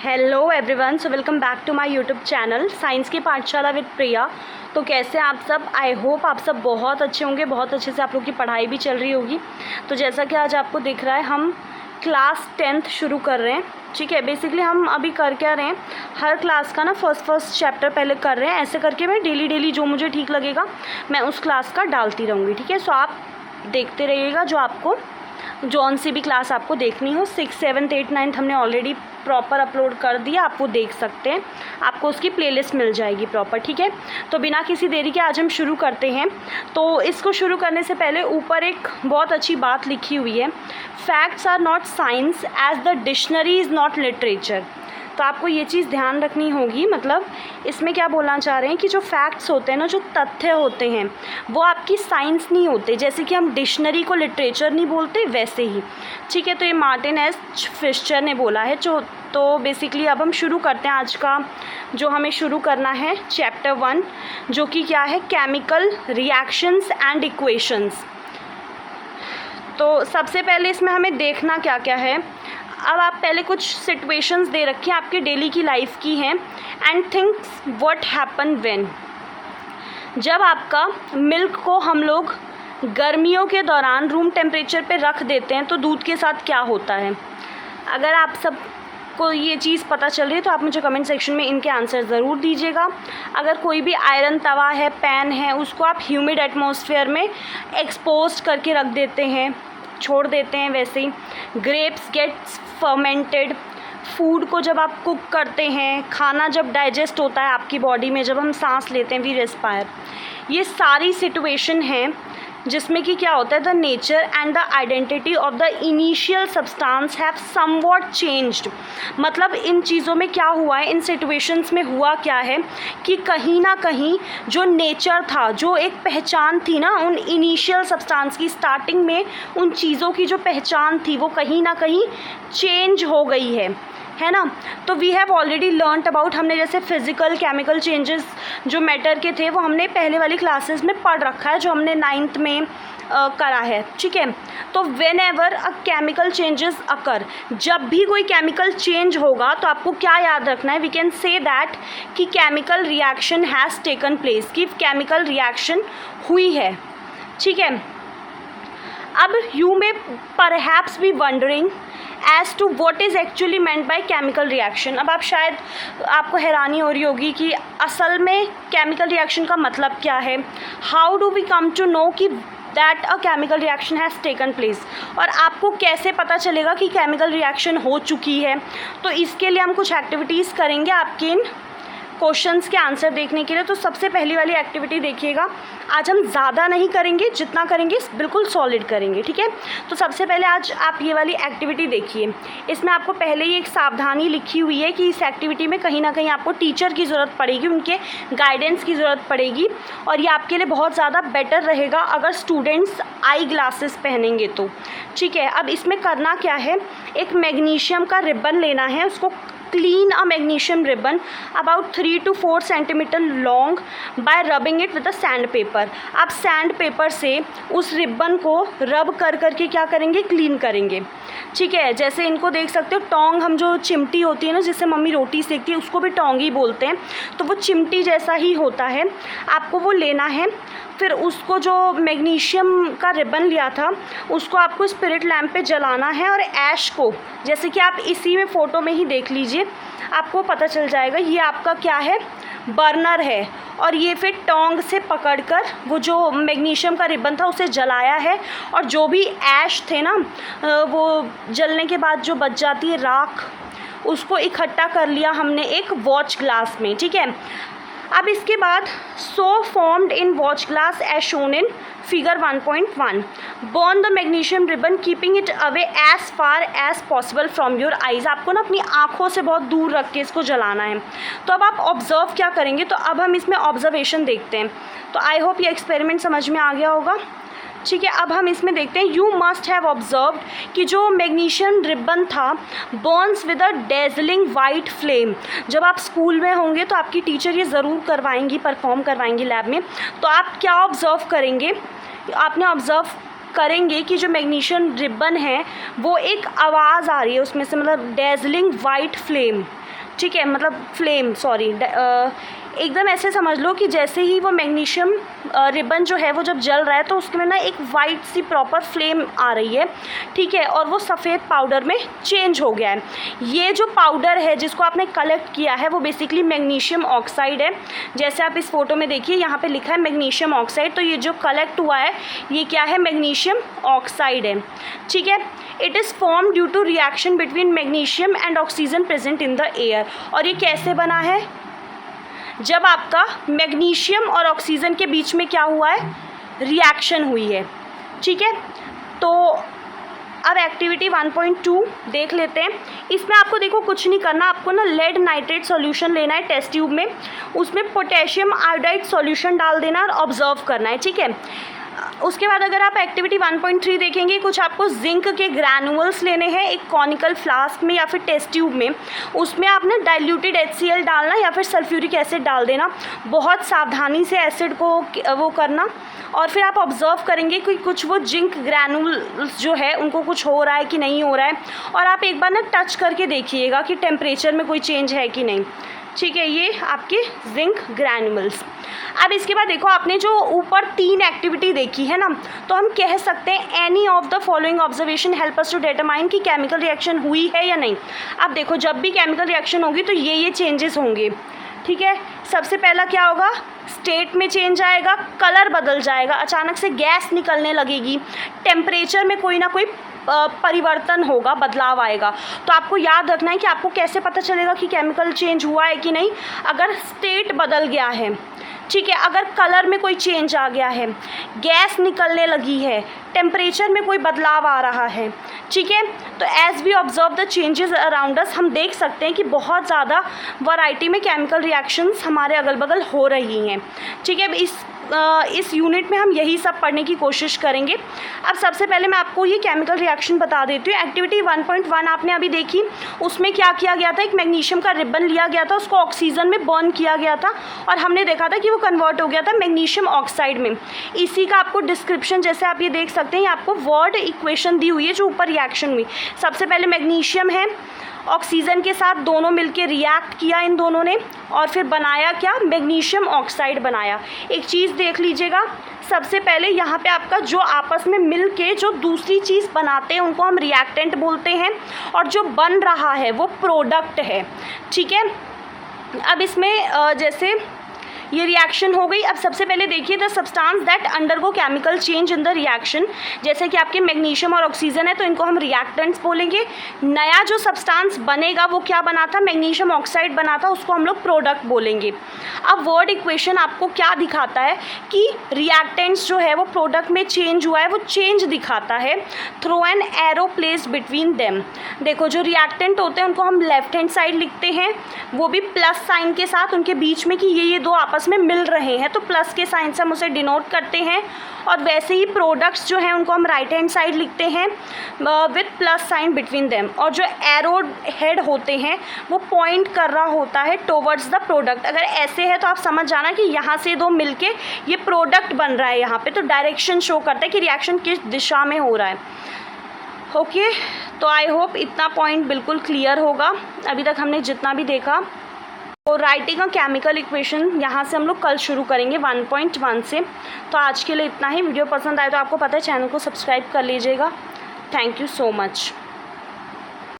Hello everyone, so welcome back to my YouTube channel science की पाठशाला with प्रिया। तो कैसे आप सब? आई होप आप सब बहुत अच्छे होंगे, बहुत अच्छे से आप लोग की पढ़ाई भी चल रही होगी। तो जैसा कि आज आपको दिख रहा है, हम क्लास 10th शुरू कर रहे हैं। ठीक है, बेसिकली हम अभी कर क्या रहे हैं, हर क्लास का ना फर्स्ट चैप्टर पहले कर रहे हैं। ऐसे करके मैं डेली जो मुझे ठीक लगेगा मैं उस क्लास का डालती रहूँगी। ठीक है, सो आप देखते रहिएगा जौन सी भी क्लास आपको देखनी हो। 6, 7, 8, 9 हमने ऑलरेडी प्रॉपर अपलोड कर दिया, आप वो देख सकते हैं, आपको उसकी प्लेलिस्ट मिल जाएगी प्रॉपर। ठीक है, तो बिना किसी देरी के आज हम शुरू करते हैं। तो इसको शुरू करने से पहले ऊपर एक बहुत अच्छी बात लिखी हुई है, facts are not science as the dictionary is not literature. तो आपको ये चीज़ ध्यान रखनी होगी। मतलब इसमें क्या बोलना चाह रहे हैं कि जो फैक्ट्स होते हैं ना, जो तथ्य होते हैं, वो आपकी साइंस नहीं होते। जैसे कि हम डिक्शनरी को लिटरेचर नहीं बोलते, वैसे ही। ठीक है, तो ये मार्टिन एस फिशर ने बोला है। तो बेसिकली अब हम शुरू करते हैं आज का जो हमें शुरू करना है चैप्टर 1, जो कि क्या है, केमिकल रिएक्शंस एंड इक्वेशंस। तो सबसे पहले इसमें हमें देखना क्या क्या है। अब आप पहले कुछ सिचुएशंस दे रखी हैं, आपकी डेली की लाइफ की हैं। And thinks what happen when, जब आपका मिल्क को हम लोग गर्मियों के दौरान रूम टेम्परेचर पे रख देते हैं तो दूध के साथ क्या होता है। अगर आप सब को ये चीज़ पता चल रही है तो आप मुझे कमेंट सेक्शन में इनके आंसर ज़रूर दीजिएगा। अगर कोई भी आयरन तवा है, पैन है, उसको आप ह्यूमिड एटमॉस्फेयर में एक्सपोज करके रख देते हैं, छोड़ देते हैं, वैसे ही ग्रेप्स गेट्स फर्मेंटेड। फूड को जब आप कुक करते हैं, खाना जब डाइजेस्ट होता है आपकी बॉडी में, जब हम सांस लेते हैं, वी रेस्पायर। ये सारी सिचुएशन हैं जिसमें कि क्या होता है, the nature and the identity of the initial substance have somewhat changed. मतलब इन चीज़ों में क्या हुआ है, इन सिचुएशंस में हुआ क्या है कि कहीं ना कहीं जो नेचर था, जो एक पहचान थी ना उन इनिशियल सब्सटेंस की, स्टार्टिंग में उन चीज़ों की जो पहचान थी वो कहीं ना कहीं चेंज हो गई है ना। तो we have already learned about, हमने जैसे फिजिकल केमिकल चेंजेस जो मैटर के थे वो हमने पहले वाली क्लासेस में पढ़ रखा है, जो हमने 9th में करा है। ठीक है, तो when ever a chemical changes अकर, जब भी कोई केमिकल चेंज होगा तो आपको क्या याद रखना है, वी कैन से दैट कि chemical reaction has taken place, कि केमिकल रिएक्शन हुई है। ठीक है, अब you may perhaps be wondering as to what is actually meant by chemical reaction. अब आप शायद आपको हैरानी हो रही होगी कि असल में केमिकल रिएक्शन का मतलब क्या है। How do we come to know कि that a chemical reaction has taken place, और आपको कैसे पता चलेगा कि केमिकल रिएक्शन हो चुकी है। तो इसके लिए हम कुछ एक्टिविटीज़ करेंगे आपके इन क्वेश्चंस के आंसर देखने के लिए। तो सबसे पहली वाली एक्टिविटी देखिएगा, आज हम ज़्यादा नहीं करेंगे, जितना करेंगे बिल्कुल सॉलिड करेंगे। ठीक है, तो सबसे पहले आज आप ये वाली एक्टिविटी देखिए। इसमें आपको पहले ही एक सावधानी लिखी हुई है कि इस एक्टिविटी में कहीं ना कहीं आपको टीचर की ज़रूरत पड़ेगी, उनके गाइडेंस की ज़रूरत पड़ेगी, और ये आपके लिए बहुत ज़्यादा बेटर रहेगा अगर स्टूडेंट्स आई ग्लासेस पहनेंगे तो। ठीक है, अब इसमें करना क्या है, एक मैग्नीशियम का रिबन लेना है, उसको clean a magnesium ribbon about 3 to 4 centimeter long by rubbing it with a sandpaper। आप सैंड पेपर से उस रिबन को रब कर करके क्या करेंगे, क्लीन करेंगे। ठीक है, जैसे इनको देख सकते हो, टोंग, हम जो चिमटी होती है ना जिससे मम्मी रोटी सेकती है, उसको भी टोंग ही बोलते हैं। तो वो चिमटी जैसा ही होता है, आपको वो लेना है। फिर उसको जो मैग्नीशियम का रिबन लिया था उसको आपको स्पिरिट लैम्प पे जलाना है, और ऐश को, जैसे कि आप इसी में फ़ोटो में ही देख लीजिए, आपको पता चल जाएगा ये आपका क्या है, बर्नर है। और ये फिर टोंग से पकड़कर वो जो मैग्नीशियम का रिबन था उसे जलाया है, और जो भी ऐश थे ना, वो जलने के बाद जो बच जाती है राख, उसको इकट्ठा कर लिया हमने एक वॉच ग्लास में। ठीक है, अब इसके बाद so formed in watch glass as shown in figure 1.1, burn the magnesium ribbon keeping it away as far as possible from your eyes. आपको ना अपनी आँखों से बहुत दूर रख के इसको जलाना है। तो अब आप ऑब्ज़र्व क्या करेंगे, तो अब हम इसमें ऑब्जर्वेशन देखते हैं। तो आई होप ये एक्सपेरिमेंट समझ में आ गया होगा। ठीक है, अब हम इसमें देखते हैं, यू मस्ट हैव ऑब्जर्व्ड कि जो मैग्नीशियम रिबन था Burns with a dazzling white flame. जब आप स्कूल में होंगे तो आपकी टीचर ये ज़रूर करवाएंगी, परफॉर्म करवाएंगी लैब में। तो आप क्या ऑब्ज़र्व करेंगे, आपने ऑब्ज़र्व करेंगे कि जो मैग्नीशियम रिबन है वो एक आवाज़ आ रही है उसमें से, मतलब डेजलिंग वाइट फ्लेम, ठीक है, मतलब फ्लेम, सॉरी, एकदम ऐसे समझ लो कि जैसे ही वो मैग्नीशियम रिबन जो है वो जब जल रहा है तो उसमें ना एक वाइट सी प्रॉपर फ्लेम आ रही है, ठीक है, और वो सफ़ेद पाउडर में चेंज हो गया है। ये जो पाउडर है जिसको आपने कलेक्ट किया है वो बेसिकली मैग्नीशियम ऑक्साइड है। जैसे आप इस फोटो में देखिए यहाँ पे लिखा है मैग्नीशियम ऑक्साइड, तो ये जो कलेक्ट हुआ है ये क्या है, मैग्नीशियम ऑक्साइड है, ठीक है। It is form due to reaction between magnesium and oxygen present in the air. और ये कैसे बना है, जब आपका मैग्नीशियम और ऑक्सीजन के बीच में क्या हुआ है, रिएक्शन हुई है, ठीक है। तो अब एक्टिविटी 1.2 देख लेते हैं। इसमें आपको देखो कुछ नहीं करना, आपको ना लेड नाइट्रेट सॉल्यूशन लेना है टेस्ट ट्यूब में, उसमें पोटेशियम आयोडाइड सॉल्यूशन डाल देना और ऑब्जर्व करना है, ठीक है। उसके बाद अगर आप एक्टिविटी 1.3 देखेंगे, कुछ आपको जिंक के ग्रैनुअल्स लेने हैं एक कॉनिकल फ्लास्क में या फिर टेस्ट ट्यूब में, उसमें आपने डाइल्यूटेड HCl डालना या फिर सल्फ्यूरिक एसिड डाल देना, बहुत सावधानी से एसिड को वो करना, और फिर आप ऑब्जर्व करेंगे कि कुछ वो जिंक ग्रैनुल्स जो है उनको कुछ हो रहा है कि नहीं हो रहा है, और आप एक बार ना टच करके देखिएगा कि टेम्परेचर में कोई चेंज है कि नहीं, ठीक है। ये आपके जिंक ग्रैनुल्स। अब इसके बाद देखो आपने जो ऊपर 3 एक्टिविटी देखी है ना, तो हम कह सकते हैं any of the following observation help us to determine कि केमिकल रिएक्शन हुई है या नहीं। अब देखो जब भी केमिकल रिएक्शन होगी तो ये चेंजेस होंगे, ठीक है। सबसे पहला क्या होगा, स्टेट में चेंज आएगा, कलर बदल जाएगा, अचानक से गैस निकलने लगेगी, टेम्परेचर में कोई ना कोई परिवर्तन होगा, बदलाव आएगा। तो आपको याद रखना है कि आपको कैसे पता चलेगा कि केमिकल चेंज हुआ है कि नहीं, अगर स्टेट बदल गया है, ठीक है, अगर कलर में कोई चेंज आ गया है, गैस निकलने लगी है, टेम्परेचर में कोई बदलाव आ रहा है, ठीक है। तो as we observe the changes around us, हम देख सकते हैं कि बहुत ज़्यादा वैरायटी में केमिकल रिएक्शंस हमारे अगल बगल हो रही हैं, ठीक है। इस यूनिट में हम यही सब पढ़ने की कोशिश करेंगे। अब सबसे पहले मैं आपको ये केमिकल रिएक्शन बता देती हूँ। एक्टिविटी 1.1 आपने अभी देखी, उसमें क्या किया गया था, एक मैग्नीशियम का रिबन लिया गया था, उसको ऑक्सीजन में बर्न किया गया था और हमने देखा था कि वो कन्वर्ट हो गया था मैग्नीशियम ऑक्साइड में। इसी का आपको डिस्क्रिप्शन जैसे आप ये देख सकते हैं, आपको वर्ड इक्वेशन दी हुई है जो ऊपर रिएक्शन हुई। सबसे पहले मैग्नीशियम है, ऑक्सीजन के साथ दोनों मिलके रिएक्ट किया इन दोनों ने, और फिर बनाया क्या, मैग्नीशियम ऑक्साइड बनाया। एक चीज़ देख लीजिएगा, सबसे पहले यहाँ पे आपका जो आपस में मिलके जो दूसरी चीज़ बनाते हैं उनको हम रिएक्टेंट बोलते हैं, और जो बन रहा है वो प्रोडक्ट है, ठीक है। अब इसमें जैसे ये रिएक्शन हो गई। अब सबसे पहले देखिए the substance that undergo chemical change in the reaction, जैसे कि आपके मैग्नीशियम और ऑक्सीजन है तो इनको हम रिएक्टेंट्स बोलेंगे। नया जो सब्सटेंस बनेगा वो क्या बना था, मैग्नीशियम ऑक्साइड बना था, उसको हम लोग प्रोडक्ट बोलेंगे। अब वर्ड इक्वेशन आपको क्या दिखाता है कि रिएक्टेंट्स जो है वो प्रोडक्ट में चेंज हुआ है, वो चेंज दिखाता है through an arrow placed between them. देखो जो रिएक्टेंट होते हैं उनको हम लेफ्ट हैंड साइड लिखते हैं, वो भी प्लस साइन के साथ, उनके बीच में कि ये दो आपस में मिल रहे हैं तो प्लस के साइन से हम उसे डिनोट करते हैं। और वैसे ही प्रोडक्ट्स जो हैं उनको हम राइट हैंड साइड लिखते हैं with plus sign between them. और जो एरो हेड होते हैं वो पॉइंट कर रहा होता है टुवर्ड्स द प्रोडक्ट। अगर ऐसे है तो आप समझ जाना कि यहाँ से दो मिलके ये प्रोडक्ट बन रहा है यहाँ पे, तो डायरेक्शन शो करता है कि रिएक्शन किस दिशा में हो रहा है। ओके, तो आई होप इतना पॉइंट बिल्कुल क्लियर होगा अभी तक हमने जितना भी देखा। तो राइटिंग अ केमिकल इक्वेशन यहाँ से हम लोग कल शुरू करेंगे 1.1 से। तो आज के लिए इतना ही। वीडियो पसंद आए तो आपको पता है चैनल को सब्सक्राइब कर लीजिएगा। Thank you so much.